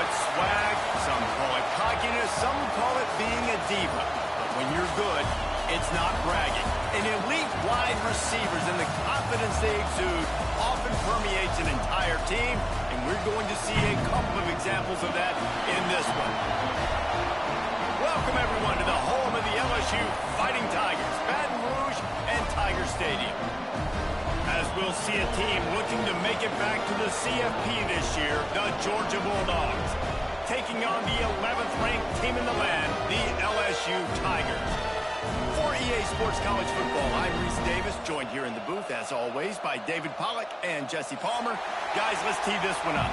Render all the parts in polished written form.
it swag, some call it cockiness, some would call it being a diva. But when you're good, it's not bragging. An elite wide receivers and the confidence they exude often permeates an entire team, and we're going to see a couple of examples of that in this one. Welcome, everyone, to the home of the LSU Fighting Tigers, Baton Rouge and Tiger Stadium. As we'll see a team looking to make it back to the CFP this year, the Georgia Bulldogs, taking on the 11th ranked team in the land, the LSU Tigers. For EA Sports College Football, I'm Reese Davis, joined here in the booth, as always, by David Pollack and Jesse Palmer. Guys, let's tee this one up.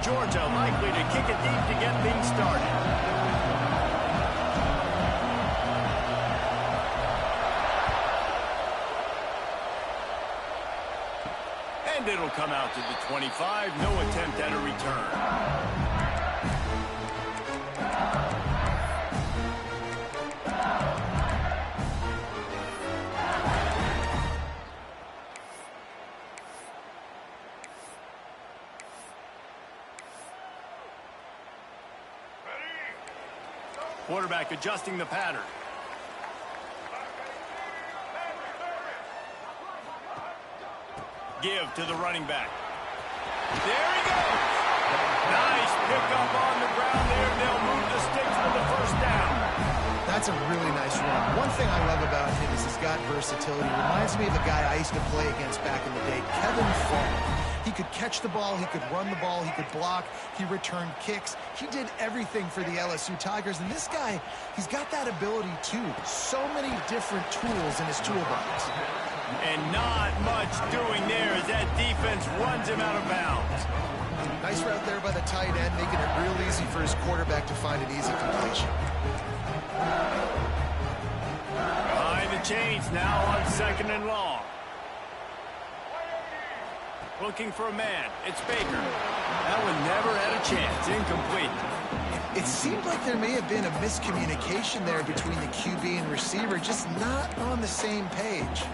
Georgia likely to kick it deep to get things started. And it'll come out to the 25. No attempt at a return. Quarterback adjusting the pattern. Give to the running back. There he goes. Nice pickup on the ground there. They'll move the sticks for the first down. That's a really nice run. One thing I love about him is he's got versatility. Reminds me of a guy I used to play against back in the day, Kevin Fall. He could catch the ball, he could run the ball, he could block, he returned kicks. He did everything for the LSU Tigers, and this guy, he's got that ability too. So many different tools in his toolbox. And not much doing there as that defense runs him out of bounds. Nice route there by the tight end, making it real easy for his quarterback to find an easy completion. Behind the chains now on 2nd and long. Looking for a man. It's Baker. That one never had a chance. Incomplete. It seemed like there may have been a miscommunication there between the QB and receiver, just not on the same page.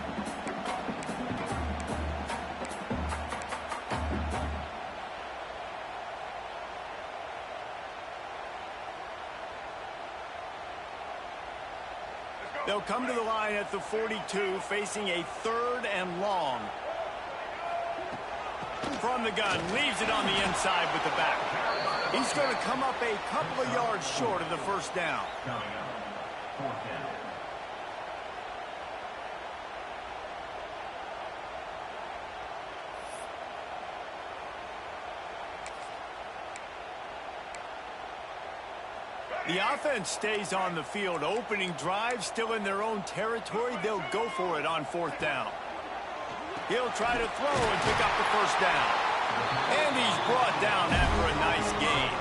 They'll come to the line at the 42, facing a 3rd and long. From the gun, leaves it on the inside with the back. He's going to come up a couple of yards short of the first down. The offense stays on the field. Opening drive, still in their own territory. They'll go for it on 4th down. He'll try to throw and pick up the first down. And he's brought down after a nice gain.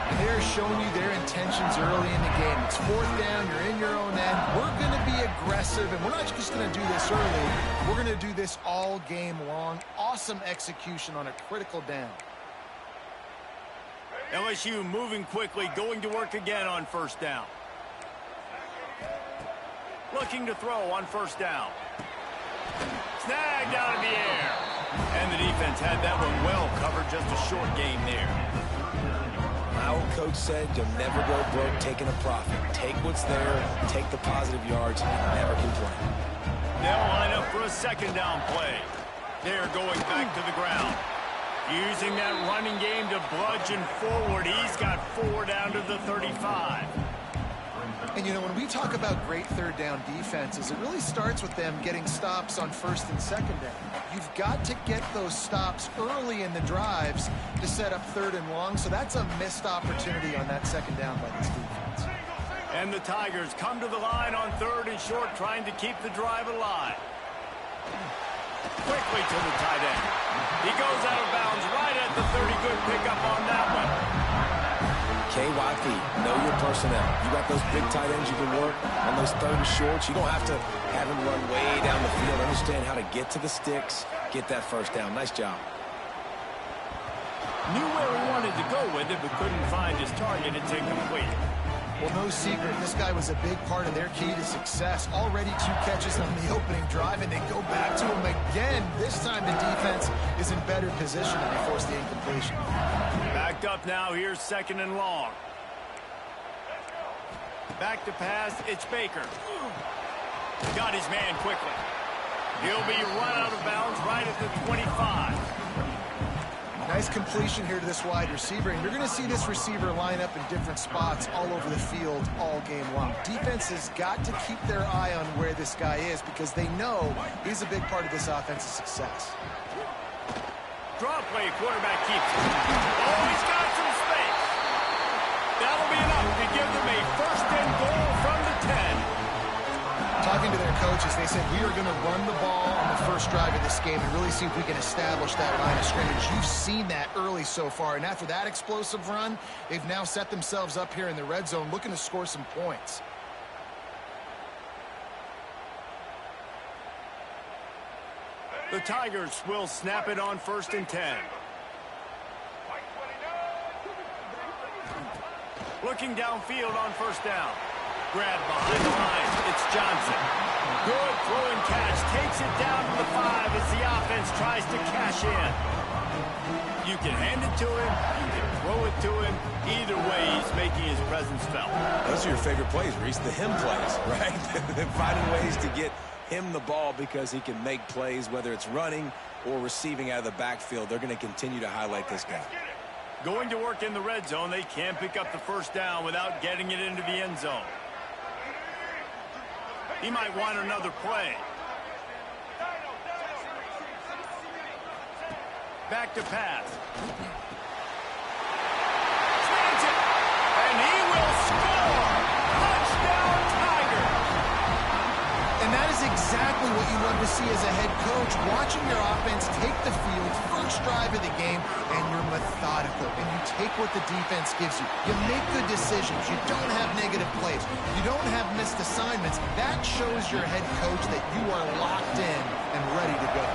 And they're showing you their intentions early in the game. It's 4th down, you're in your own end. We're going to be aggressive, and we're not just going to do this early. We're going to do this all game long. Awesome execution on a critical down. LSU moving quickly, going to work again on 1st down. Looking to throw on 1st down. Snagged out of the air. And the defense had that one well covered, just a short game there. My old coach said you'll never go broke taking a profit. Take what's there, take the positive yards, and never complain. They'll line up for a 2nd down play. They're going back to the ground. Using that running game to bludgeon forward. He's got 4 down to the 35. And, you know, when we talk about great 3rd down defenses, it really starts with them getting stops on 1st and 2nd down. You've got to get those stops early in the drives to set up 3rd and long, so that's a missed opportunity on that 2nd down by this defense. And the Tigers come to the line on 3rd and short, trying to keep the drive alive. Quickly to the tight end. He goes out of bounds right at the 30. Good pickup on that one. KYP, know your personnel. You got those big tight ends you can work on those 3rd and shorts. You don't have to have them run way down the field. Understand how to get to the sticks, get that 1st down. Nice job. Knew where he wanted to go with it, but couldn't find his target. It's incomplete. Well, no secret, this guy was a big part of their key to success. Already 2 catches on the opening drive, and they go back to him again, this time the defense is in better position and they force the incompletion. Backed up now. Here's 2nd and long. Back to pass. It's Baker. Got his man quickly. He'll be run out of bounds right at the 25. Nice completion here to this wide receiver, and you're going to see this receiver line up in different spots all over the field all game long. Defense has got to keep their eye on where this guy is because they know he's a big part of this offense's success. Draw play, quarterback keeps it. Oh, he's got some space. That'll be enough to give them a 1st and goal from the 10. Talking to their coaches, they said, we are going to run the ball on the first drive of this game and really see if we can establish that line of scrimmage. You've seen that early so far, and after that explosive run, they've now set themselves up here in the red zone looking to score some points. The Tigers will snap it on 1st and 10. Looking downfield on 1st down. Grab behind the line. It's Johnson. Good throw and catch. Takes it down to the 5 as the offense tries to cash in. You can hand it to him. You can throw it to him. Either way, he's making his presence felt. Those are your favorite plays, Reese, the him plays, right? Finding ways to get him the ball because he can make plays, whether it's running or receiving out of the backfield. They're going to continue to highlight this guy. Going to work in the red zone. They can't pick up the 1st down without getting it into the end zone. He might want another play. Back to pass. Slants it. And he will score. Touchdown, Tigers. And that is exactly what you love to see as a head coach, watching your offense take the field, first drive of the game, and you're methodical, and you take what the defense gives you. You make good decisions. You don't have negative plays. You don't have missed assignments. That shows your head coach that you are locked in and ready to go.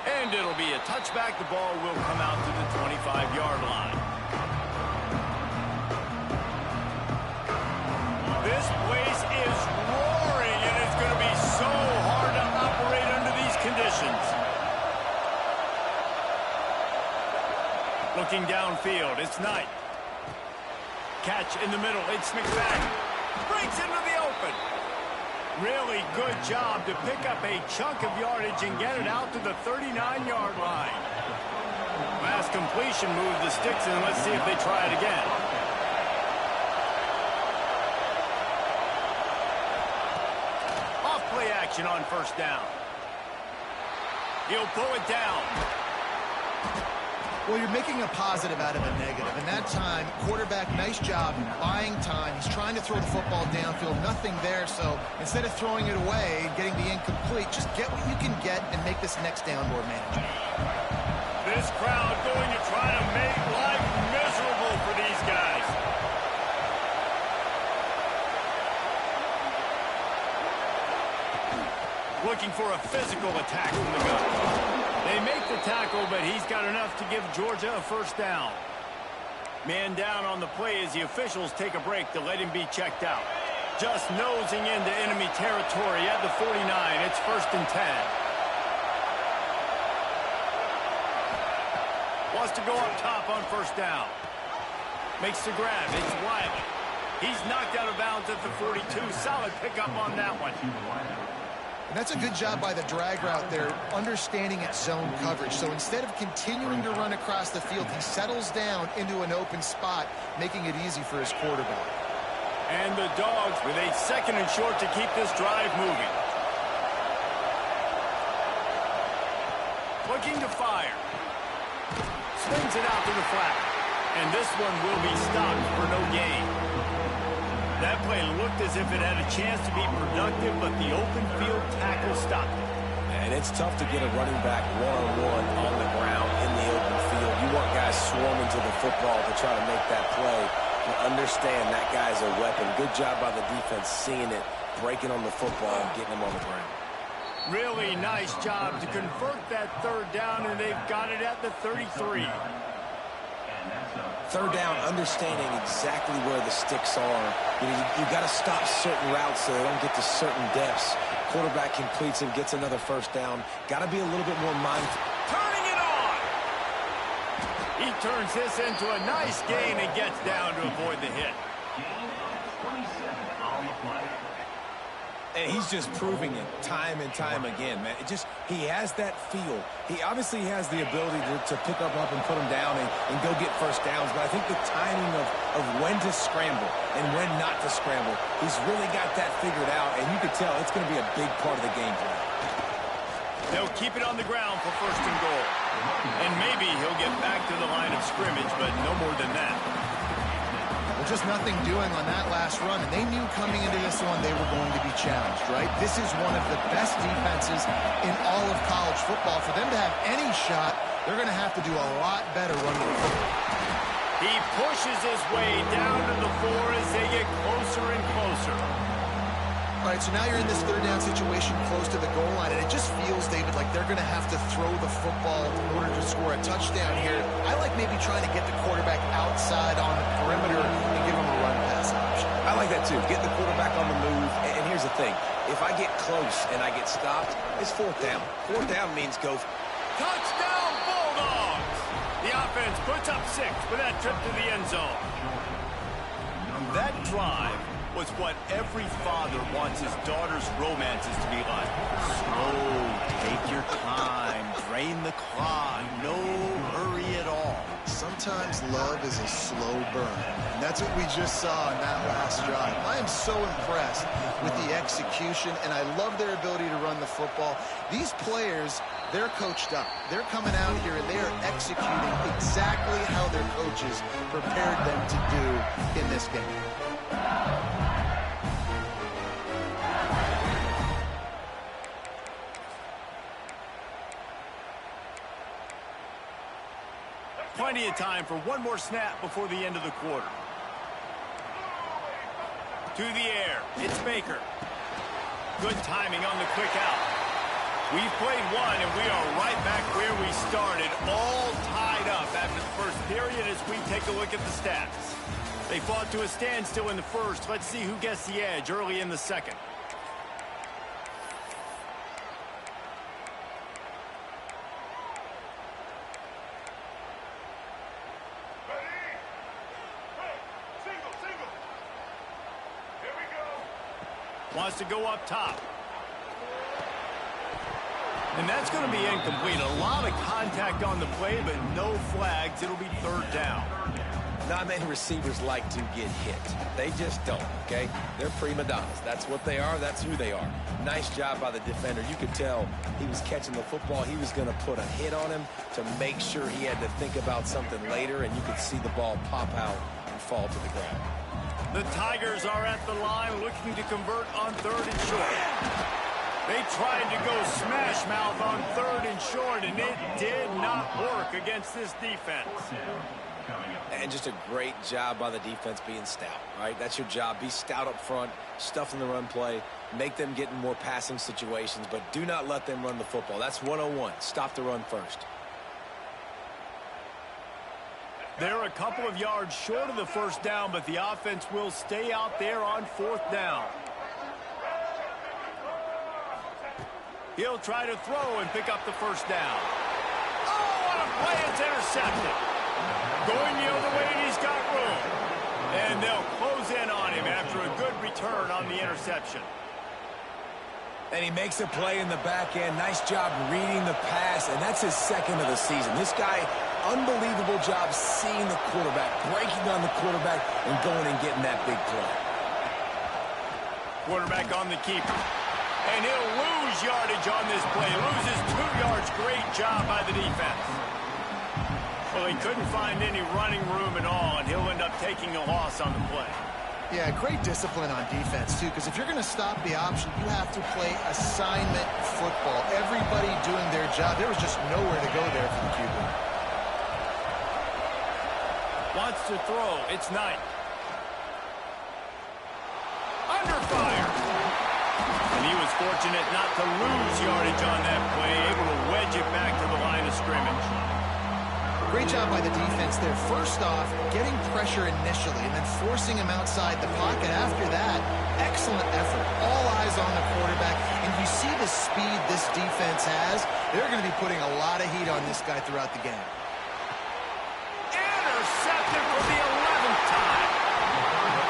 And it'll be a touchback. The ball will come out to the 25-yard line. This place is roaring, and it's going to be so hard to operate under these conditions. Looking downfield, it's Knight. Catch in the middle, it's McFadden. Breaks into the open. Really good job to pick up a chunk of yardage and get it out to the 39-yard line. Last completion moved the sticks, and let's see if they try it again. Off-play action on 1st down. He'll pull it down. Well, you're making a positive out of a negative. And that time, quarterback, nice job buying time. He's trying to throw the football downfield. Nothing there. So instead of throwing it away and getting the incomplete, just get what you can get and make this next down more manageable. This crowd going to try to make life miserable for these guys. Looking for a physical attack from the gun. They make the tackle, but he's got enough to give Georgia a 1st down. Man down on the play as the officials take a break to let him be checked out. Just nosing into enemy territory at the 49. It's 1st and 10. Wants to go up top on 1st down. Makes the grab. It's Wiley. He's knocked out of bounds at the 42. Solid pickup on that one. And that's a good job by the drag route there, understanding its zone coverage. So instead of continuing to run across the field, he settles down into an open spot, making it easy for his quarterback. And the Dogs with a 2nd and short to keep this drive moving. Looking to fire. Swings it out to the flat. And this one will be stopped for no gain. That play looked as if it had a chance to be productive, but the open field tackle stopped it. And it's tough to get a running back one-on-one on the ground in the open field. You want guys swarming to the football to try to make that play. But understand that guy's a weapon. Good job by the defense seeing it, breaking on the football, and getting him on the ground. Really nice job to convert that 3rd down, and they've got it at the 33. Third down, understanding exactly where the sticks are. You got to stop certain routes so they don't get to certain depths. Quarterback completes and gets another first down. Got to be a little bit more mindful. Turning it on! He turns this into a nice gain and gets down to avoid the hit. And he's just proving it time and time again, man. He has that feel. He obviously has the ability to pick up and put him down and go get first downs. But I think the timing of when to scramble and when not to scramble, he's really got that figured out. And you can tell it's going to be a big part of the game plan. They'll keep it on the ground for first and goal. And maybe he'll get back to the line of scrimmage, but no more than that. Well, just nothing doing on that last run, and they knew coming into this one they were going to be challenged, right? This is one of the best defenses in all of college football. For them to have any shot, they're going to have to do a lot better running the football. He pushes his way down to the 4 as they get closer and closer. All right, so now you're in this third down situation close to the goal line, and it just feels, David, like they're going to have to throw the football in order to score a touchdown here. I like maybe trying to get the quarterback outside on the perimeter and give him a run-pass option. I like that, too. Get the quarterback on the move. And here's the thing. If I get close and I get stopped, it's fourth down. Fourth down means go. Touchdown, Bulldogs! The offense puts up 6 with that trip to the end zone. That drive was what every father wants his daughter's romances to be like. Slow, take your time, drain the clock, no hurry at all. Sometimes love is a slow burn, and that's what we just saw in that last drive. I am so impressed with the execution, and I love their ability to run the football. These players, they're coached up. They're coming out here, and they are executing exactly how their coaches prepared them to do in this game. Plenty of time for one more snap before the end of the quarter. To the air, it's Baker. Good timing on the quick out. We've played one, and we are right back where we started, all tied up after the first period as we take a look at the stats. They fought to a standstill in the first. Let's see who gets the edge early in the second. Wants to go up top. And that's going to be incomplete. A lot of contact on the play, but no flags. It'll be third down. Not many receivers like to get hit. They just don't, okay? They're prima donnas. That's what they are. That's who they are. Nice job by the defender. You could tell he was catching the football. He was going to put a hit on him to make sure he had to think about something later, and you could see the ball pop out and fall to the ground. The Tigers are at the line looking to convert on third and short. They tried to go smash mouth on third and short, and it did not work against this defense. And just a great job by the defense being stout, right? That's your job. Be stout up front, stuff in the run play, make them get in more passing situations, but do not let them run the football. That's 101. Stop the run first. They're a couple of yards short of the first down, but the offense will stay out there on fourth down. He'll try to throw and pick up the first down. Oh, what a play. It's intercepted. Going the other way, and he's got room. And they'll close in on him after a good return on the interception. And he makes a play in the back end. Nice job reading the pass, and that's his second of the season. This guy, unbelievable job seeing the quarterback, breaking on the quarterback, and going and getting that big play. Quarterback on the keeper. And he'll lose yardage on this play. Loses 2 yards. Great job by the defense. Well, he couldn't find any running room at all, and he'll end up taking a loss on the play. Yeah, great discipline on defense, too, because if you're going to stop the option, you have to play assignment football. Everybody doing their job. There was just nowhere to go there for the QB. Wants to throw. It's Knight. Under fire. And he was fortunate not to lose yardage on that play, able to wedge it back to the line of scrimmage. Great job by the defense there. First off, getting pressure initially and then forcing him outside the pocket. After that, excellent effort. All eyes on the quarterback. And you see the speed this defense has. They're going to be putting a lot of heat on this guy throughout the game. Intercepted for the 11th time.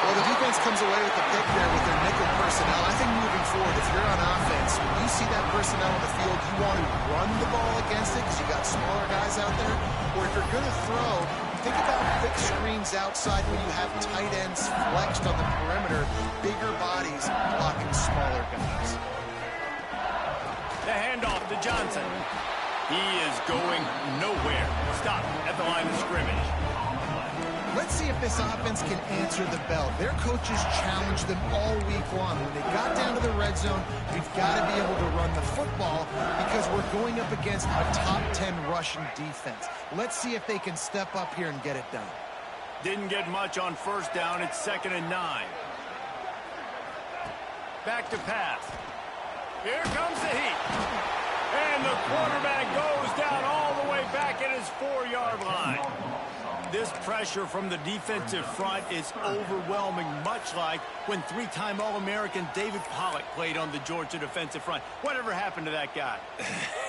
Well, the defense comes away with the pick there with their nickel personnel. I think moving forward, if you're on offense, when you see that personnel on the field, you want to run the ball against it because you got smaller guys out there. Or if you're going to throw, think about quick screens outside when you have tight ends flexed on the perimeter, bigger bodies blocking smaller guys. The handoff to Johnson. He is going nowhere. Stop at the line of scrimmage. Let's see if this offense can answer the bell. Their coaches challenged them all week long. When they got down to the red zone, we've got to be able to run the football because we're going up against a top 10 rushing defense. Let's see if they can step up here and get it done. Didn't get much on first down. It's 2nd and 9. Back to pass. Here comes the heat. And the quarterback goes down all the way back at his 4-yard line. This pressure from the defensive front is overwhelming, much like when 3-time All-American David Pollock played on the Georgia defensive front. Whatever happened to that guy?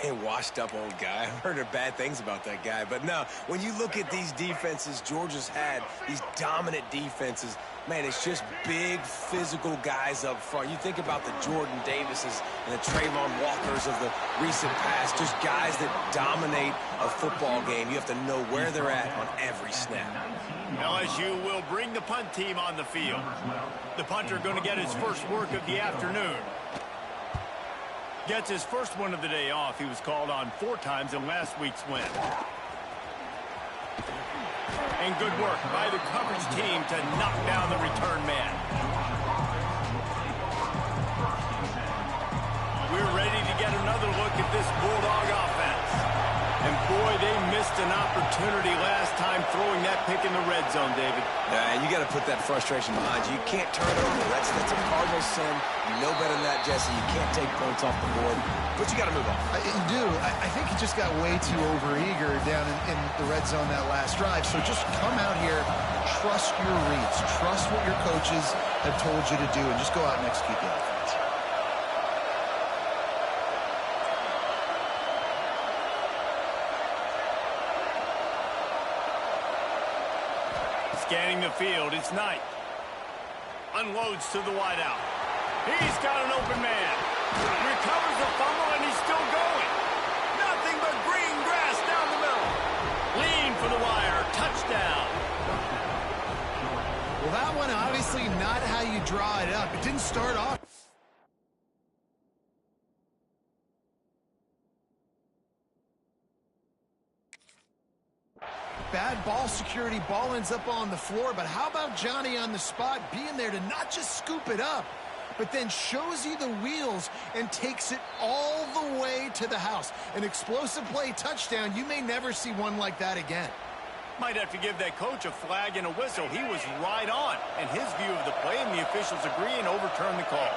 A washed-up old guy. I've heard bad things about that guy. But no, when you look at these defenses Georgia's had, these dominant defenses, man, it's just big, physical guys up front. You think about the Jordan Davises and the Trayvon Walkers of the recent past, just guys that dominate a football game. You have to know where they're at on every snap. LSU will bring the punt team on the field. The punter going to get his first work of the afternoon. Gets his first one of the day off. He was called on 4 times in last week's win. And good work by the coverage team to knock down the return man. We're ready to get another look at this Bulldog offense. And boy, they missed an opportunity last time throwing that pick in the red zone, David. And you got to put that frustration behind you. You can't turn it over. That's a Cardinal sin. You know better than that, Jesse. You can't take points off the board. But you got to move on. You do. I think he just got way too overeager down in the red zone that last drive. So just come out here, trust your reads, trust what your coaches have told you to do, and just go out and execute the offense. Scanning the field, it's Knight. Unloads to the wideout. He's got an open man. Recovers the fumble, and he's still going. Nothing but green grass down the middle. Lean for the wire. Touchdown. Well, that one obviously not how you draw it up. It didn't start off. Bad ball security, ball ends up on the floor, but how about Johnny on the spot being there to not just scoop it up, but then shows you the wheels and takes it all the way to the house. An explosive play touchdown. You may never see one like that again. Might have to give that coach a flag and a whistle. He was right on, and his view of the play, and the officials agree and overturn the call.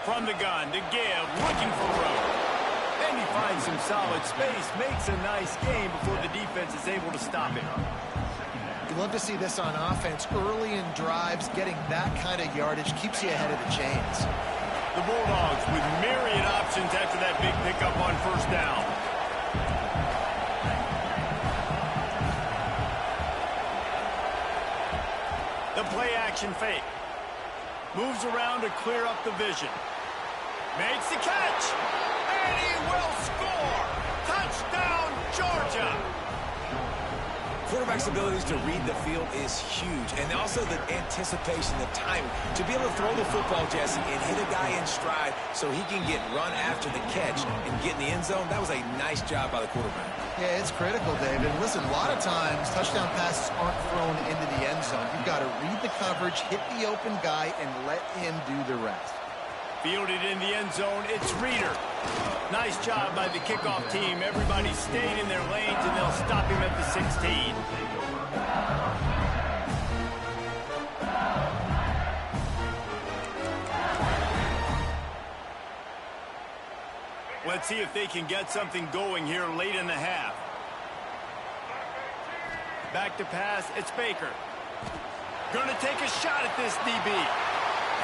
From the gun to give, looking for room. And he finds some solid space, makes a nice game before the defense is able to stop him. You love to see this on offense. Early in drives, getting that kind of yardage keeps you ahead of the chains. The Bulldogs with myriad options after that big pickup on first down. The play action fake. Moves around to clear up the vision. Makes the catch. And he will score. Touchdown, Georgia. Quarterback's abilities to read the field is huge. And also the anticipation, the timing. To be able to throw the football, Jesse, and hit a guy in stride so he can get run after the catch and get in the end zone, that was a nice job by the quarterback. Yeah, it's critical, David. Listen, a lot of times touchdown passes aren't thrown into the end zone. You've got to read the coverage, hit the open guy, and let him do the rest. Fielded in the end zone, it's Reeder. Nice job by the kickoff team. Everybody stayed in their lanes, and they'll stop him at the 16. Let's see if they can get something going here late in the half. Back to pass, it's Baker. Gonna take a shot at this DB.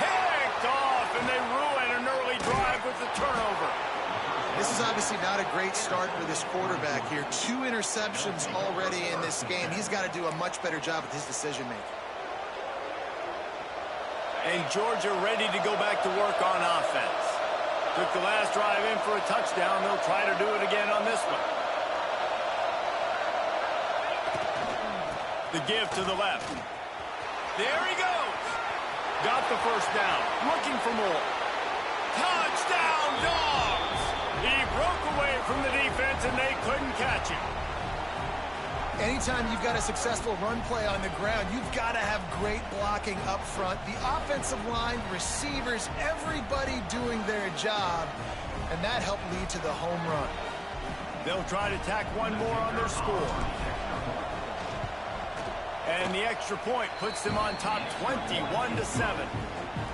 Picked off, and they ruin an early drive with the turnover. This is obviously not a great start for this quarterback here. 2 interceptions already in this game. He's got to do a much better job with his decision-making. And Georgia ready to go back to work on offense. Took the last drive in for a touchdown. They'll try to do it again on this one. The give to the left. There he goes. Got the first down. Looking for more. Touchdown, Dogs! He broke away from the defense, and they couldn't catch him. Anytime you've got a successful run play on the ground, you've got to have great blocking up front. The offensive line, receivers, everybody doing their job, and that helped lead to the home run. They'll try to tack one more on their score. And the extra point puts them on top 21-7.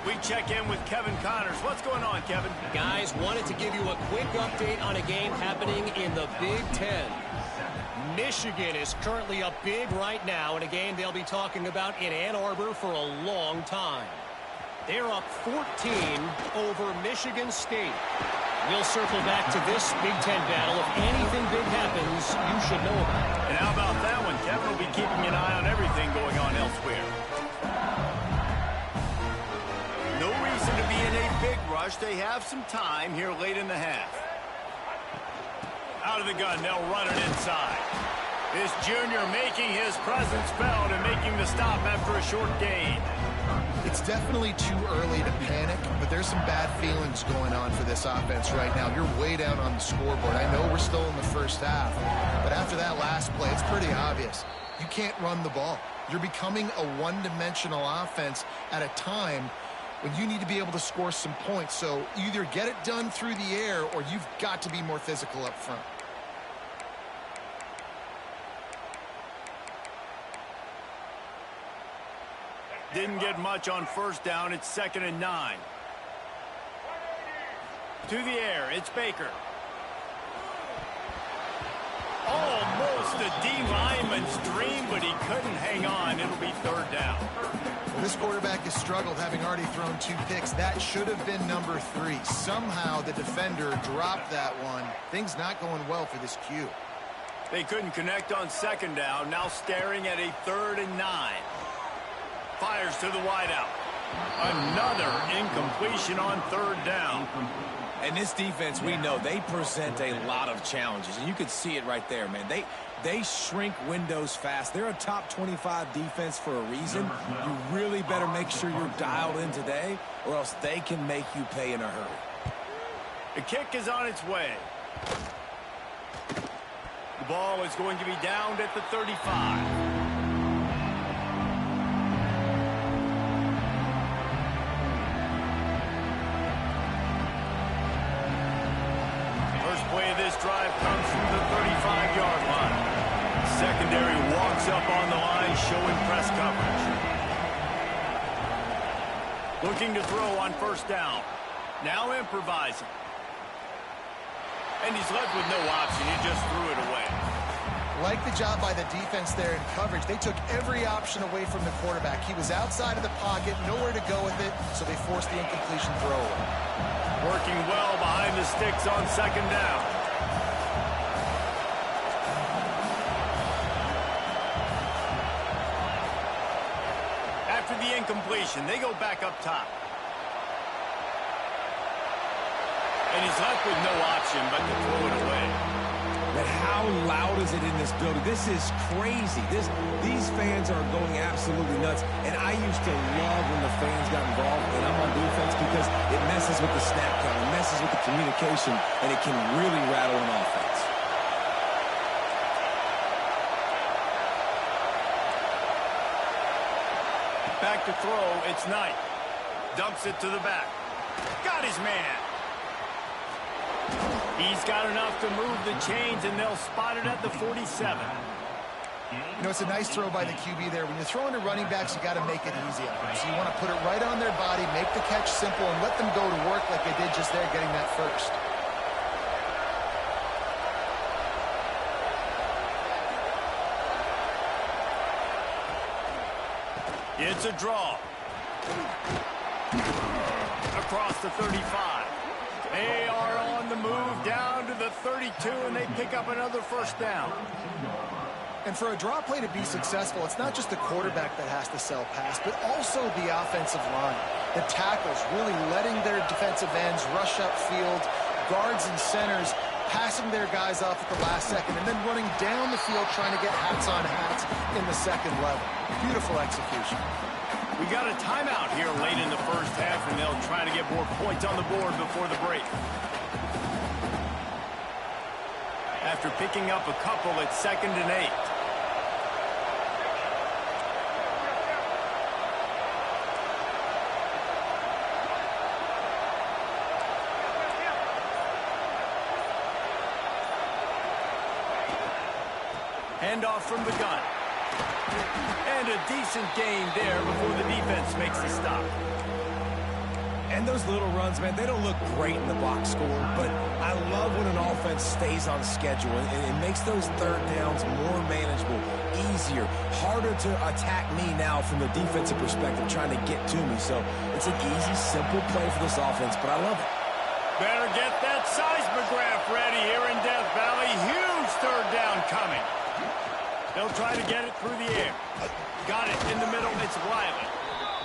We check in with Kevin Connors. What's going on, Kevin? Guys, wanted to give you a quick update on a game happening in the Big Ten. Michigan is currently up big right now in a game they'll be talking about in Ann Arbor for a long time. They're up 14 over Michigan State. We'll circle back to this Big Ten battle. If anything big happens, you should know about it. And how about that one? Kevin will be keeping an eye on everything going on elsewhere. No reason to be in a big rush. They have some time here late in the half. Out of the gun, they'll run it inside. This junior making his presence felt and making the stop after a short gain. It's definitely too early to panic, but there's some bad feelings going on for this offense right now. You're way down on the scoreboard. I know we're still in the first half, but after that last play, it's pretty obvious. You can't run the ball. You're becoming a one-dimensional offense at a time when you need to be able to score some points. So either get it done through the air or you've got to be more physical up front. Didn't get much on first down. It's 2nd and 9. To the air, it's Baker. Almost a D lineman's dream, but he couldn't hang on. It'll be 3rd down. Well, this quarterback has struggled, having already thrown 2 picks. That should have been number 3. Somehow the defender dropped that one. Things not going well for this Q. They couldn't connect on 2nd down. Now staring at a 3rd and 9. Fires to the wideout. Another incompletion on 3rd down. And this defense, we know, they present a lot of challenges. And you could see it right there, man. They shrink windows fast. They're a top 25 defense for a reason. You really better make sure you're dialed in today, or else they can make you pay in a hurry. The kick is on its way. The ball is going to be downed at the 35. Play of this drive comes from the 35-yard line. Secondary walks up on the line, showing press coverage. Looking to throw on 1st down. Now improvising. And he's left with no option. He just threw it away. Like the job by the defense there in coverage. They took every option away from the quarterback. He was outside of the pocket, nowhere to go with it, so they forced the incompletion throwaway. Working well behind the sticks on 2nd down. After the incompletion, they go back up top. And he's left with no option but to throw it away. But how loud is it in this building? This is crazy. These fans are going absolutely nuts. And I used to love when the fans got involved and I'm on defense because it messes with the snap count, it messes with the communication, and it can really rattle an offense. Back to throw, it's Knight. Dumps it to the back. Got his man. He's got enough to move the chains, and they'll spot it at the 47. You know, it's a nice throw by the QB there. When you're throwing to running backs, you got to make it easy on them. So you want to put it right on their body, make the catch simple, and let them go to work like they did just there, getting that first. It's a draw. Across the 35. They are on the move down to the 32, and they pick up another first down. And for a draw play to be successful, it's not just the quarterback that has to sell pass, but also the offensive line. The tackles really letting their defensive ends rush upfield, guards and centers passing their guys off at the last second, and then running down the field trying to get hats on hats in the second level. Beautiful execution. We got a timeout here late in the first half, and they'll try to get more points on the board before the break. After picking up a couple, it's 2nd and 8. Handoff from the gun. And a decent gain there before the defense makes the stop. And those little runs, man, they don't look great in the box score, but I love when an offense stays on schedule, and it makes those third downs more manageable, easier, harder to attack me now from the defensive perspective, trying to get to me. So it's an easy, simple play for this offense, but I love it. Better get that seismograph ready here in Death Valley. Huge third down coming. They'll try to get it through the air. Got it in the middle. It's Wiley.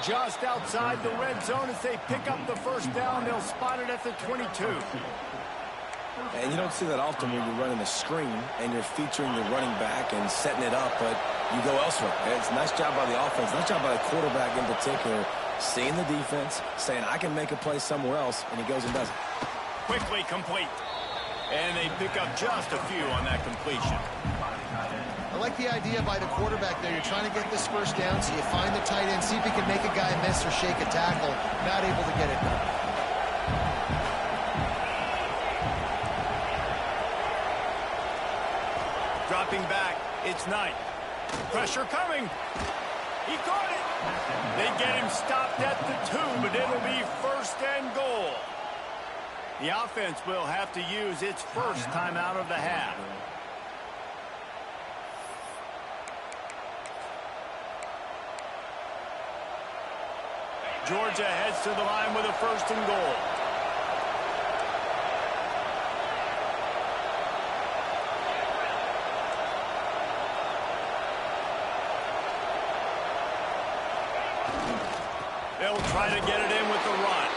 Just outside the red zone as they pick up the first down. They'll spot it at the 22. And you don't see that often when you're running a screen and you're featuring the running back and setting it up, but you go elsewhere. It's a nice job by the offense, nice job by the quarterback in particular, seeing the defense, saying, I can make a play somewhere else, and he goes and does it. Quickly complete. And they pick up just a few on that completion. I like the idea by the quarterback there. You're trying to get this first down, so you find the tight end, see if he can make a guy miss or shake a tackle. Not able to get it done. Dropping back, it's Knight. Pressure coming. He caught it. They get him stopped at the 2, but it'll be 1st and goal. The offense will have to use its first timeout of the half. Georgia heads to the line with a 1st and goal. They'll try to get it in with the run.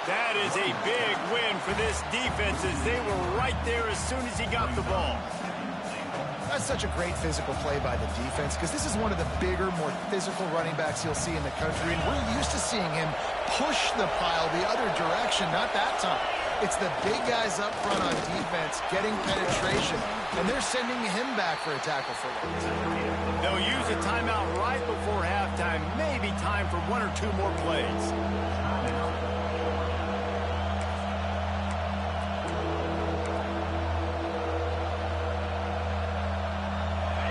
That is a big win for this defense as they were right there as soon as he got the ball. That's such a great physical play by the defense because this is one of the bigger, more physical running backs you'll see in the country, and we're used to seeing him push the pile the other direction, not that time. It's the big guys up front on defense getting penetration, and they're sending him back for a tackle for loss. They'll use a timeout right before halftime, maybe time for 1 or 2 more plays.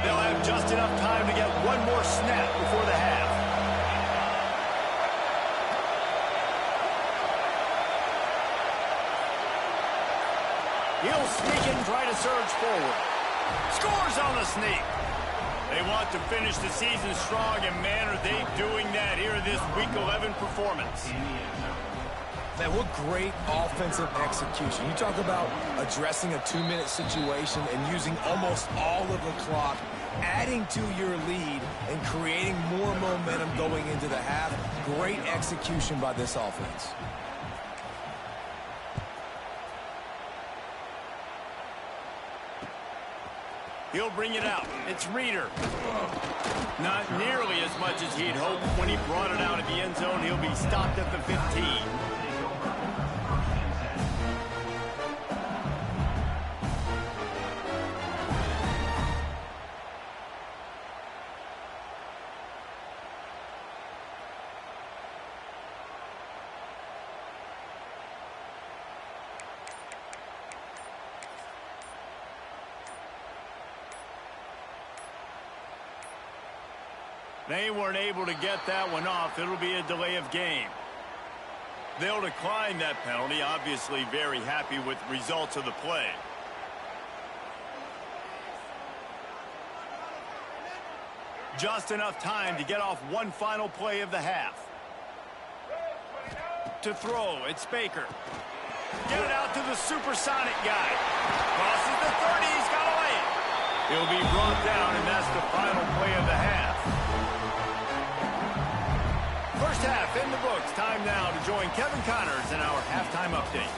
They'll have just enough time to get 1 more snap before the half. He'll sneak and try to surge forward. Scores on the sneak. They want to finish the season strong, and man, are they doing that here in this Week 11 performance. Man, what great offensive execution. You talk about addressing a 2-minute situation and using almost all of the clock, adding to your lead and creating more momentum going into the half. Great execution by this offense. He'll bring it out. It's Reeder. Not nearly as much as he'd hoped when he brought it out of the end zone. He'll be stopped at the 15. They weren't able to get that one off. It'll be a delay of game. They'll decline that penalty, obviously very happy with the results of the play. Just enough time to get off one final play of the half. To throw, it's Baker. Get it out to the supersonic guy. Crosses the 30, he's got to lay it. He'll be brought down, and that's the final play of the half. First half in the books. Time now to join Kevin Connors in our halftime update.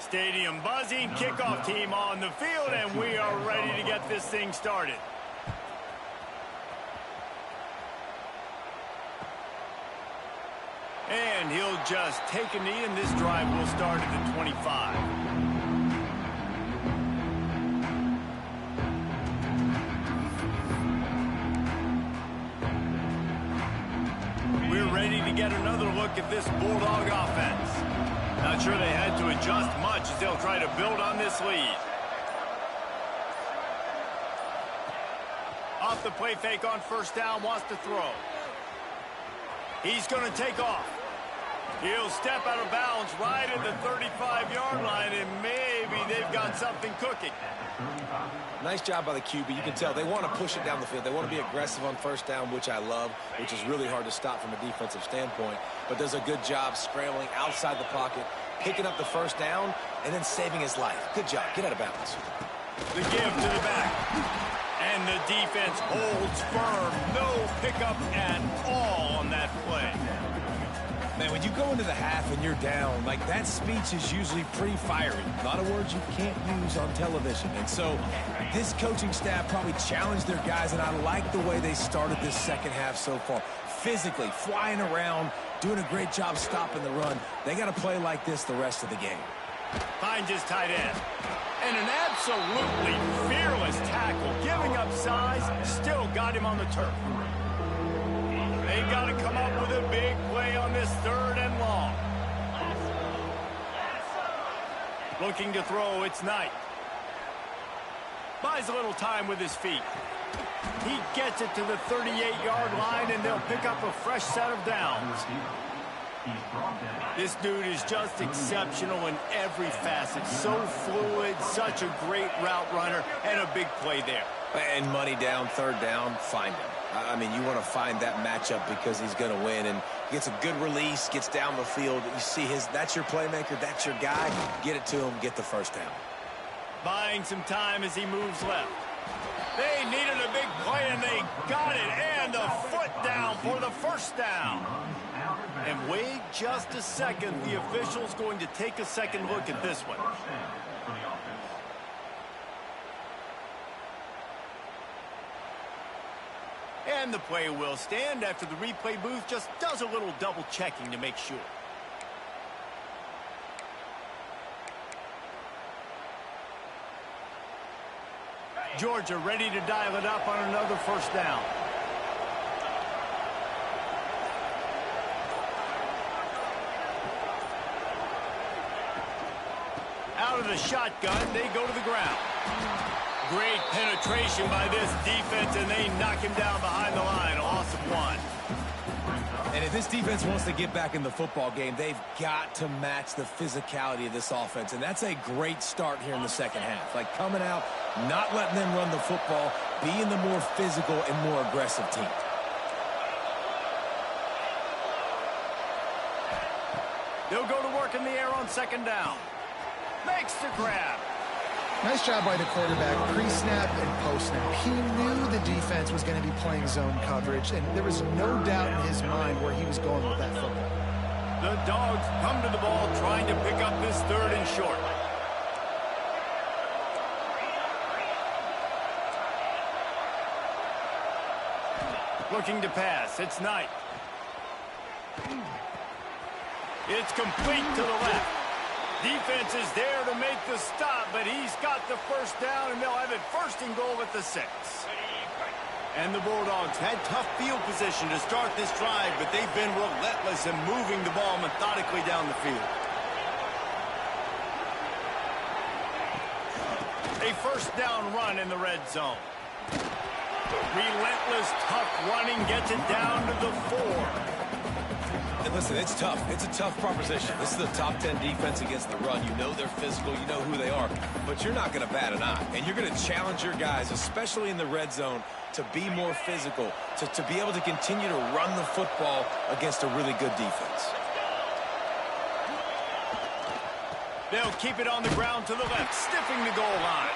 Stadium buzzing, kickoff team on the field, and we are ready to get this thing started. And he'll just take a knee, and this drive will start at the 25. We're ready to get another look at this Bulldog offense. Not sure they had to adjust much as they'll try to build on this lead. Off the play fake on first down, wants to throw. He's going to take off. He'll step out of bounds right at the 35-yard line, and maybe they've got something cooking. Nice job by the QB. You can tell they want to push it down the field. They want to be aggressive on first down, which I love, which is really hard to stop from a defensive standpoint, but does a good job scrambling outside the pocket, picking up the first down, and then saving his life. Good job. Get out of bounds. The give to the back. And the defense holds firm. No pickup at all on that play. Man, when you go into the half and you're down, like that speech is usually pretty fiery. A lot of words you can't use on television. And so this coaching staff probably challenged their guys, and I like the way they started this second half so far. Physically, flying around, doing a great job stopping the run. They got to play like this the rest of the game. Finds his tight end. And an absolutely fearless tackle, giving up size, still got him on the turf. They got to come up with a big play on this 3rd and long. Looking to throw, it's Knight. Buys a little time with his feet. He gets it to the 38-yard line, and they'll pick up a fresh set of downs. This dude is just exceptional in every facet. So fluid, such a great route runner, and a big play there. And money down, 3rd down, find him. I mean, you want to find that matchup because he's going to win, and gets a good release, gets down the field. You see that's your playmaker, that's your guy. Get it to him, get the first down. Buying some time as he moves left. They needed a big play, and they got it, and a foot down for the first down. And wait just a second. The official's going to take a second look at this one. And the play will stand after the replay booth just does a little double checking to make sure. Georgia ready to dial it up on another first down. Out of the shotgun, they go to the ground. Great penetration by this defense, and they knock him down behind the line. A loss of 1. And if this defense wants to get back in the football game, they've got to match the physicality of this offense. And that's a great start here in the second half. Like coming out, not letting them run the football, being the more physical and more aggressive team. They'll go to work in the air on second down. Makes the grab. Nice job by the quarterback, pre-snap and post-snap. He knew the defense was going to be playing zone coverage, and there was no doubt in his mind where he was going with that football. The Dogs come to the ball trying to pick up this 3rd and short. Looking to pass, it's Knight. It's complete to the left. Defense is there to make the stop, but he's got the first down, and they'll have it 1st and goal at the 6. And the Bulldogs had tough field position to start this drive, but they've been relentless in moving the ball methodically down the field. A first down run in the red zone. Relentless, tough running gets it down to the 4. And listen, it's tough. It's a tough proposition. This is a top 10 defense against the run. You know they're physical. You know who they are. But you're not going to bat an eye. And you're going to challenge your guys, especially in the red zone, to be more physical, to be able to continue to run the football against a really good defense. They'll keep it on the ground to the left, stiffing the goal line.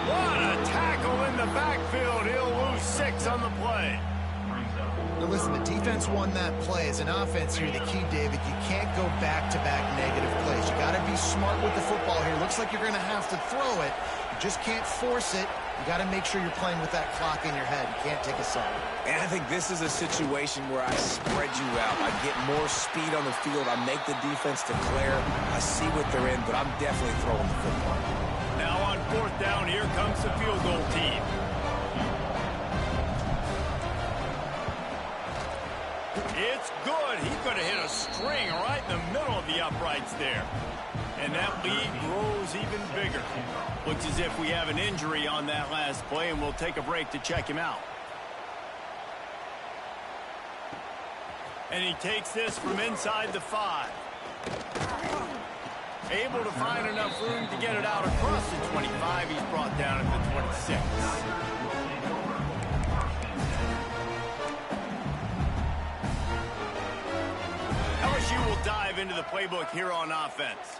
What a tackle in the backfield. He'll lose 6 on the play. Now listen, the defense won that play. As an offense here, the key, David, you can't go back-to-back negative plays. You got to be smart with the football here. Looks like you're going to have to throw it. You just can't force it. You got to make sure you're playing with that clock in your head. You can't take a side. And I think this is a situation where I spread you out. I get more speed on the field. I make the defense declare. I see what they're in, but I'm definitely throwing the football. Now on 4th down, here comes the field goal team. It's good. He could have hit a string right in the middle of the uprights there. And that lead grows even bigger. Looks as if we have an injury on that last play, and we'll take a break to check him out. And he takes this from inside the 5. Able to find enough room to get it out across the 25. He's brought down at the 26. LSU will dive into the playbook here on offense.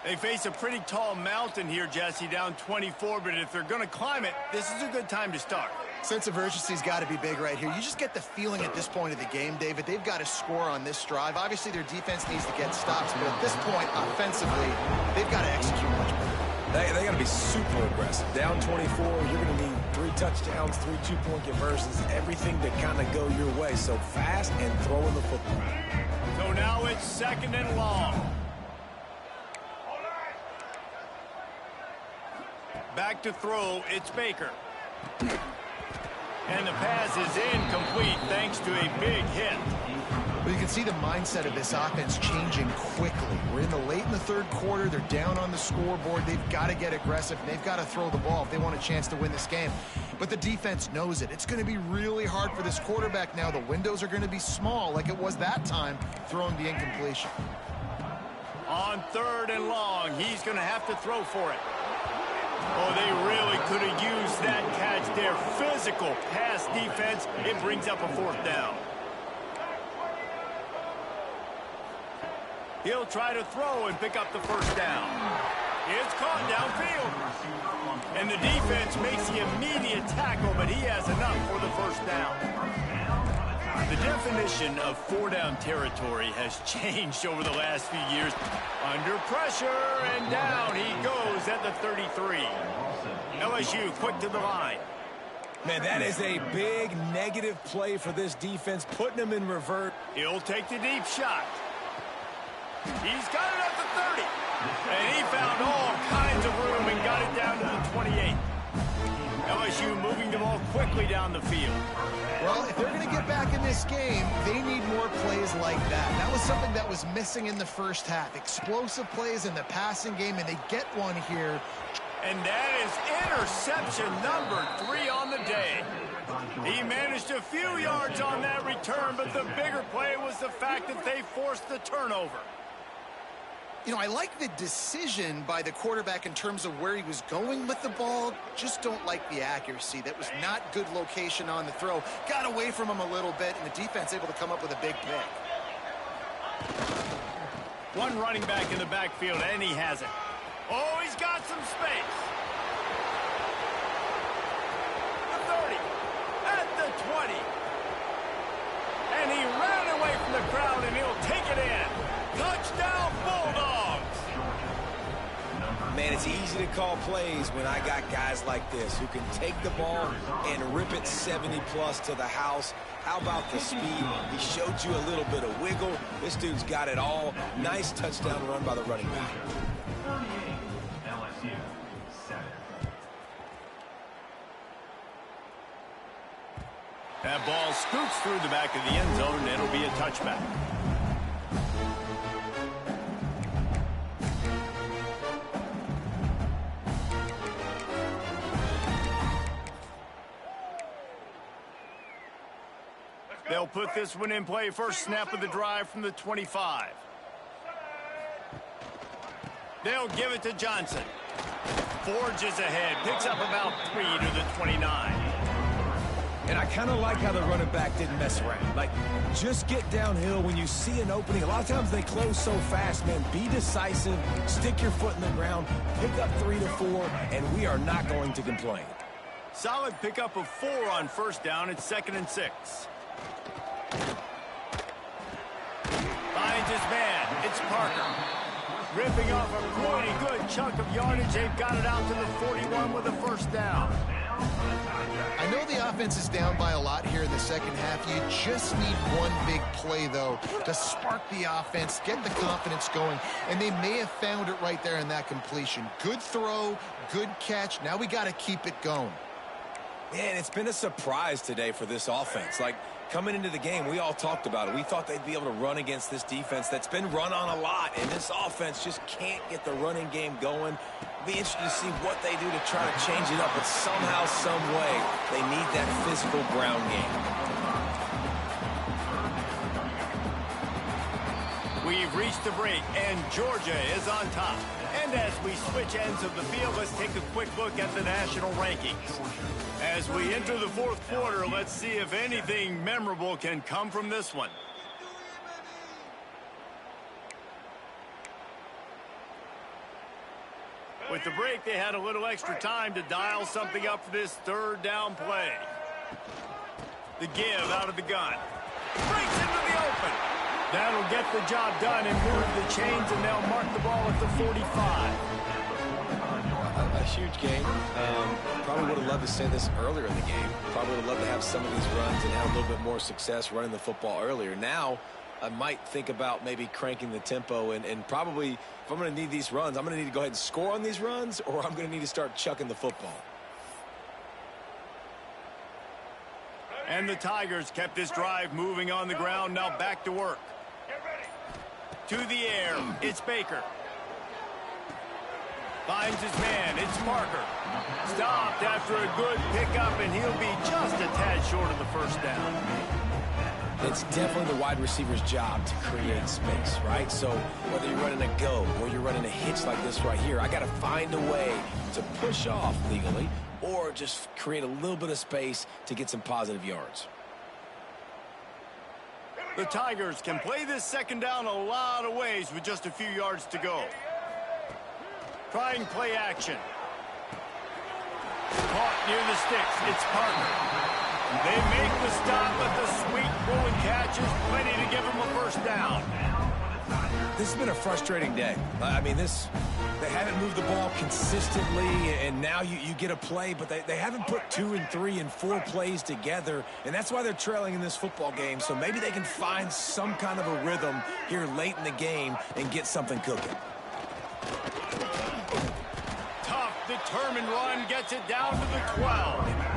They face a pretty tall mountain here, Jesse, down 24, but if they're going to climb it, this is a good time to start. Sense of urgency's got to be big right here. You just get the feeling at this point of the game, David, they've got to score on this drive. Obviously, their defense needs to get stops, but at this point, offensively, they've got to execute much better. They got to be super aggressive. Down 24, you're going to need 3 touchdowns, 3 two-point conversions, everything to kind of go your way. So fast and throwing the football. So now it's 2nd and long. Back to throw, it's Baker. And the pass is incomplete thanks to a big hit. Well, you can see the mindset of this offense changing quickly. We're in the late in the 3rd quarter. They're down on the scoreboard. They've got to get aggressive, and they've got to throw the ball if they want a chance to win this game. But the defense knows it. It's going to be really hard for this quarterback now. The windows are going to be small like it was that time throwing the incompletion. On 3rd and long, he's going to have to throw for it. Oh, they really could have used that catch there. Physical pass defense. It brings up a 4th down. He'll try to throw and pick up the 1st down. It's caught downfield. And the defense makes the immediate tackle, but he has enough for the 1st down. The definition of 4-down territory has changed over the last few years. Under pressure, and down he goes at the 33. LSU quick to the line. Man, that is a big negative play for this defense, putting them in reverse. He'll take the deep shot. He's got it at the 30. And he found all kinds of room and got it down to the 28. LSU moving the ball quickly down the field. Well, if they're going to get back in this game, they need more plays like that. That was something that was missing in the 1st half. Explosive plays in the passing game, and they get one here. And that is interception number 3 on the day. He managed a few yards on that return, but the bigger play was the fact that they forced the turnover. You know, I like the decision by the quarterback in terms of where he was going with the ball. Just don't like the accuracy. That was not good location on the throw. Got away from him a little bit, and the defense able to come up with a big pick. One running back in the backfield, and he has it. Oh, he's got some space. The 30, at the 20. And he ran away from the crowd, and he'll take it in. Touchdown, Bulldogs! Man, it's easy to call plays when I got guys like this who can take the ball and rip it 70-plus to the house. How about the speed? He showed you a little bit of wiggle. This dude's got it all. Nice touchdown run by the running back. That ball scoots through the back of the end zone, and it'll be a touchback. They'll put this one in play. First snap of the drive from the 25. They'll give it to Johnson. Forges ahead. Picks up about 3 to the 29. And I kind of like how the running back didn't mess around. Like, just get downhill when you see an opening. A lot of times they close so fast, man. Be decisive. Stick your foot in the ground. Pick up 3 to 4, and we are not going to complain. Solid pickup of 4 on first down. It's 2nd and 6. Finds his man. It's Parker. Ripping off a pretty good chunk of yardage. They've got it out to the 41 with a first down. I know the offense is down by a lot here in the second half. You just need one big play, though, to spark the offense, get the confidence going, and they may have found it right there in that completion. Good throw, good catch. Now we got to keep it going. Man, it's been a surprise today for this offense. Like, coming into the game, we all talked about it. We thought they'd be able to run against this defense that's been run on a lot, and this offense just can't get the running game going. Be interested to see what they do to try to change it up, but somehow, some way, they need that physical ground game. We've reached the break, and Georgia is on top. And as we switch ends of the field, let's take a quick look at the national rankings. As we enter the fourth quarter, let's see if anything memorable can come from this one. With the break, they had a little extra time to dial something up for this third down play. The give out of the gun. Breaks into the open. That'll get the job done and move the chains, and they'll mark the ball at the 45. A huge game. Probably would have loved to say this earlier in the game. Probably would have loved to have some of these runs and have a little bit more success running the football earlier. Now, I might think about maybe cranking the tempo and probably, if I'm going to need these runs, I'm going to need to go ahead and score on these runs, or I'm going to need to start chucking the football. And the Tigers kept this drive moving on the ground. Now back to work. To the air. It's Baker. Finds his man. It's Parker. Stopped after a good pickup, and he'll be just a tad short of the first down. It's definitely the wide receiver's job to create space, right? So whether you're running a go or you're running a hitch like this right here, I got to find a way to push off legally or just create a little bit of space to get some positive yards. The Tigers can play this second down a lot of ways with just a few yards to go. Trying play action. Caught near the sticks. It's Parker. They make the stop, but the sweet rolling catch is plenty to give them a first down. This has been a frustrating day. I mean, they haven't moved the ball consistently, and now you get a play, but they haven't put 2 and 3 and 4 plays together, and that's why they're trailing in this football game. So maybe they can find some kind of a rhythm here late in the game and get something cooking. Tough, determined run gets it down to the 12.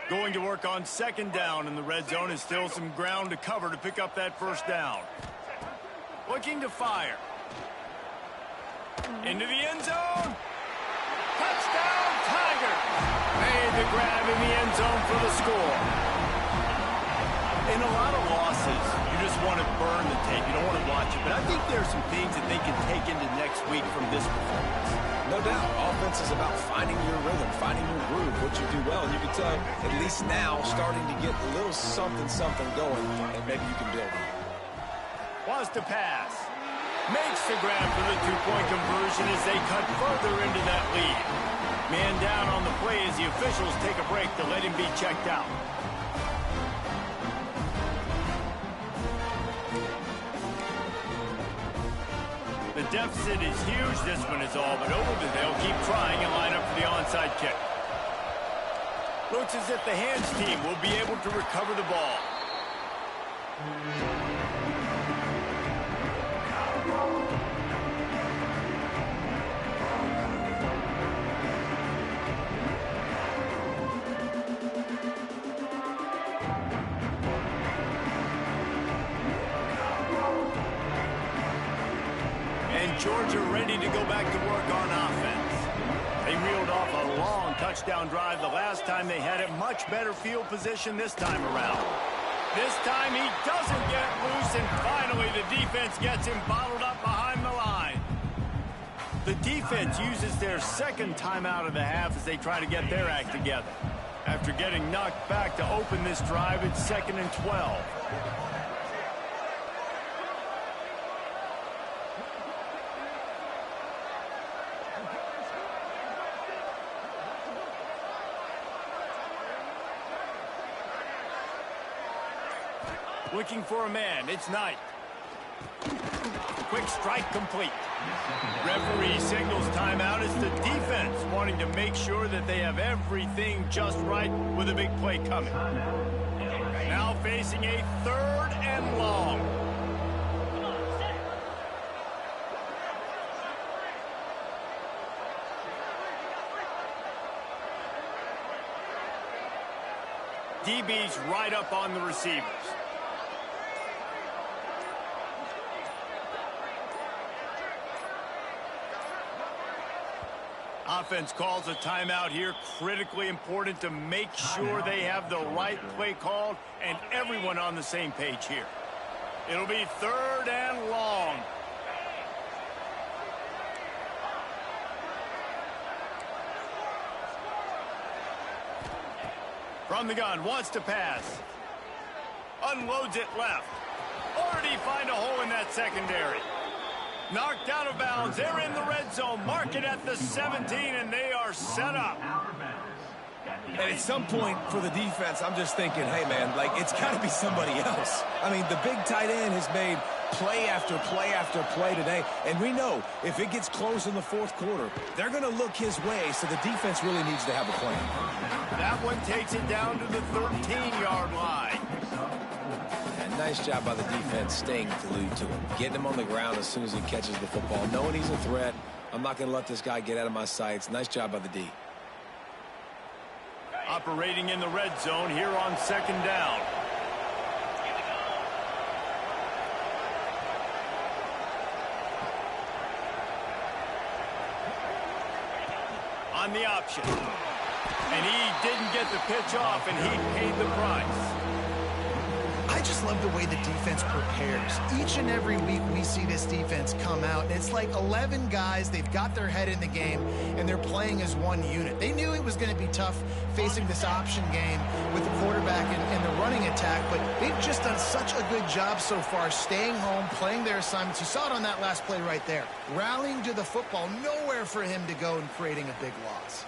Going to work on second down in the red zone, and still some ground to cover to pick up that first down. Looking to fire. Into the end zone. Touchdown, Tigers. Made the grab in the end zone for the score. In a lot of losses, you just want to burn the tape. You don't want to watch it. But I think there are some things that they can take into next week from this performance. No doubt. Offense is about finding your rhythm, finding your groove, what you do well. And you can tell, at least now, starting to get a little something going, and maybe you can build it. Wants to pass. Makes the grab for the two-point conversion as they cut further into that lead. Man down on the play as the officials take a break to let him be checked out. The deficit is huge. This one is all but over. They'll keep trying and line up for the onside kick. Looks as if the hands team will be able to recover the ball. Georgia ready to go back to work on offense. They reeled off a long touchdown drive the last time they had it. Much better field position this time around. This time he doesn't get loose, and finally the defense gets him bottled up behind the line. The defense uses their second timeout of the half as they try to get their act together. After getting knocked back to open this drive, it's 2nd and 12. Looking for a man. It's Knight. Quick strike complete. Referee signals timeout. It's the defense wanting to make sure that they have everything just right with a big play coming. Now facing a 3rd and long. DB's right up on the receivers. Offense calls a timeout here. Critically important to make sure they have the right play called and everyone on the same page here. It'll be 3rd and long. From the gun, wants to pass. Unloads it left. Already find a hole in that secondary. Knocked out of bounds. They're in the red zone. Mark it at the 17, and they are set up. And at some point for the defense, I'm just thinking, hey, man, like, it's got to be somebody else. I mean, the big tight end has made play after play after play today. And we know if it gets close in the 4th quarter, they're going to look his way, so the defense really needs to have a plan. That one takes it down to the 13-yard line. And nice job by the defense staying glued to him, getting him on the ground as soon as he catches the football, knowing he's a threat. I'm not going to let this guy get out of my sights. Nice job by the D. Operating in the red zone here on 2nd down. On the option. And he didn't get the pitch off, and he paid the price. I just love the way the defense prepares. Each and every week we see this defense come out, and it's like 11 guys. They've got their head in the game, and they're playing as one unit. They knew it was going to be tough facing this option game with the quarterback and the running attack, but they've just done such a good job so far staying home, playing their assignments. You saw it on that last play right there. Rallying to the football, nowhere for him to go and creating a big loss.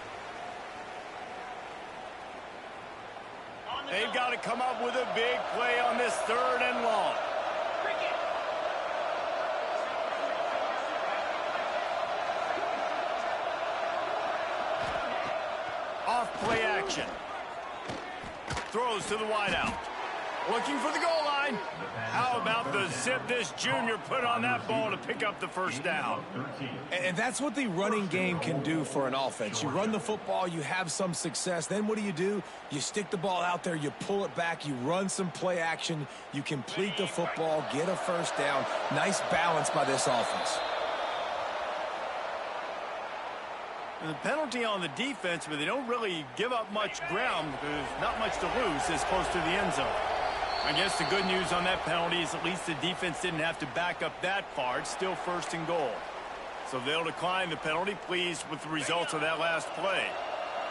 They've got to come up with a big play on this 3rd and long. Off play action. Throws to the wideout. Looking for the goal line. How about the zip this junior put on that ball to pick up the 1st down? And that's what the running game can do for an offense. You run the football, you have some success. Then what do? You stick the ball out there, you pull it back, you run some play action, you complete the football, get a 1st down. Nice balance by this offense. The penalty on the defense, but they don't really give up much ground. There's not much to lose this close to the end zone. I guess the good news on that penalty is at least the defense didn't have to back up that far. It's still 1st and goal. So they'll decline the penalty, pleased with the results of that last play.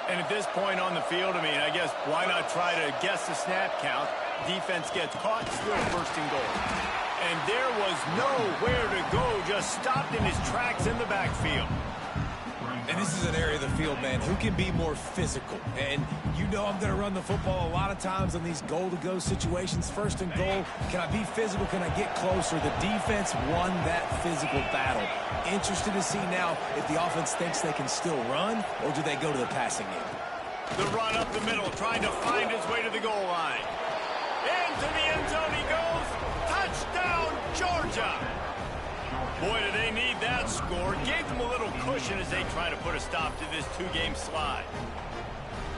And at this point on the field, I mean, I guess why not try to guess the snap count? Defense gets caught, still 1st and goal. And there was nowhere to go, just stopped in his tracks in the backfield. And this is an area of the field, man, who can be more physical. And you know I'm going to run the football a lot of times in these goal-to-go situations. 1st and goal, can I be physical? Can I get closer? The defense won that physical battle. Interested to see now if the offense thinks they can still run, or do they go to the passing game? The run up the middle, trying to find his way to the goal line. Into the end zone he goes. Touchdown, Georgia. Boy, do they need that score. Gave them a little cushion as they try to put a stop to this 2-game slide.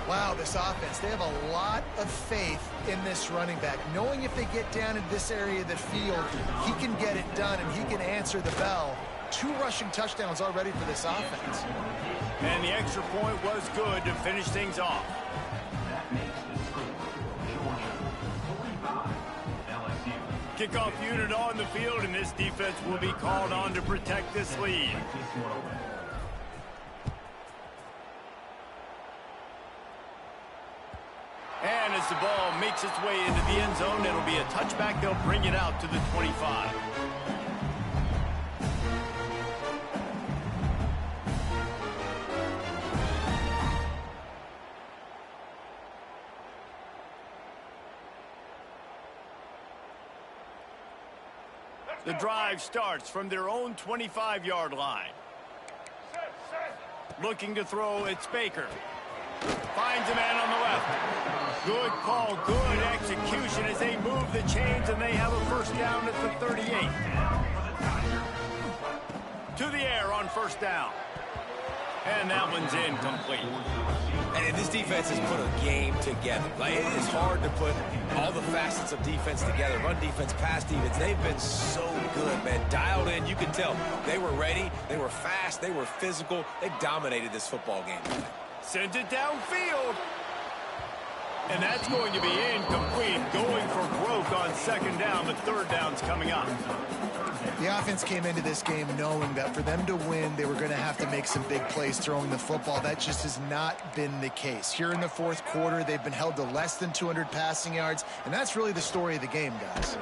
Wow, this offense, they have a lot of faith in this running back, knowing if they get down in this area of the field, he can get it done and he can answer the bell. 2 rushing touchdowns already for this offense. And the extra point was good to finish things off. Kickoff unit on the field, and this defense will be called on to protect this lead. And as the ball makes its way into the end zone, it'll be a touchback. They'll bring it out to the 25. The drive starts from their own 25-yard line. Looking to throw, it's Baker. Finds a man on the left. Good call, good execution as they move the chains, and they have a first down at the 38. To the air on first down. And that one's incomplete. And this defense has put a game together. Like, it is hard to put all the facets of defense together. Run defense, pass defense. They've been so good, man. Dialed in. You can tell they were ready. They were fast. They were physical. They dominated this football game. Sends it downfield. And that's going to be incomplete. Going for broke on second down. The third down's coming up. The offense came into this game knowing that for them to win, they were going to have to make some big plays throwing the football. That just has not been the case. Here in the fourth quarter, they've been held to less than 200 passing yards, and that's really the story of the game, guys.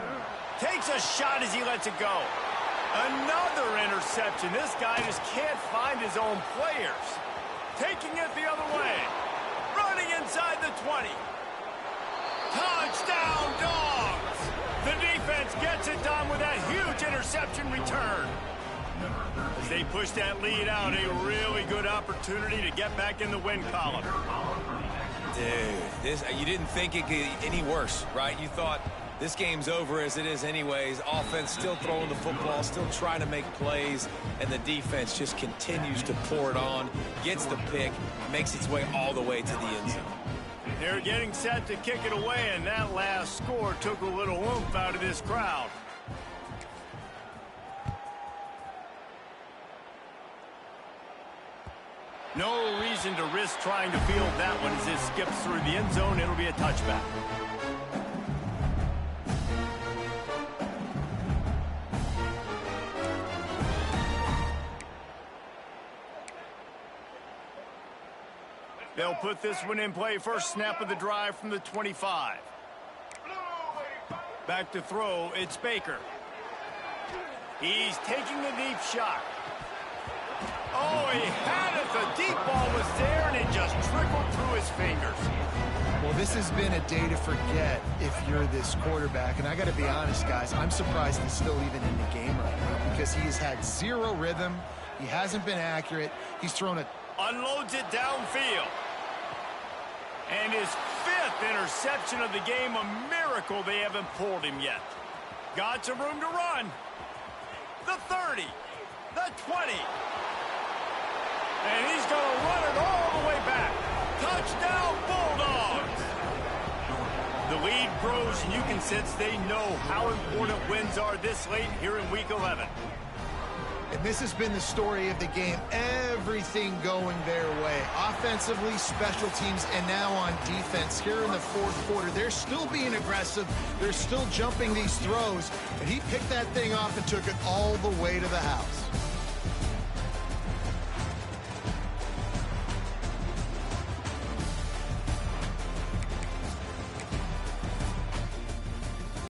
Takes a shot as he lets it go. Another interception. This guy just can't find his own players. Taking it the other way. Running inside the 20. Touchdown, Dogs! The defense gets it done with that huge interception return. As they push that lead out, a really good opportunity to get back in the win column. Dude, you didn't think it could get any worse, right? You thought this game's over as it is anyways. Offense still throwing the football, still trying to make plays, and the defense just continues to pour it on, gets the pick, makes its way all the way to the end zone. They're getting set to kick it away, and that last score took a little oomph out of this crowd. No reason to risk trying to field that one as it skips through the end zone. It'll be a touchback. They'll put this one in play. First snap of the drive from the 25. Back to throw, it's Baker. He's taking a deep shot. Oh, he had it. The deep ball was there, and it just trickled through his fingers. Well, this has been a day to forget if you're this quarterback. And I got to be honest, guys, I'm surprised he's still even in the game right now because he has had zero rhythm. He hasn't been accurate. He's thrown it. Unloads it downfield. And his 5th interception of the game, a miracle they haven't pulled him yet. Got some room to run. The 30, the 20. And he's going to run it all the way back. Touchdown, Bulldogs. The lead grows, and you can sense they know how important wins are this late here in Week 11. And this has been the story of the game. Everything going their way. Offensively, special teams, and now on defense. Here in the fourth quarter, they're still being aggressive. They're still jumping these throws. And he picked that thing off and took it all the way to the house.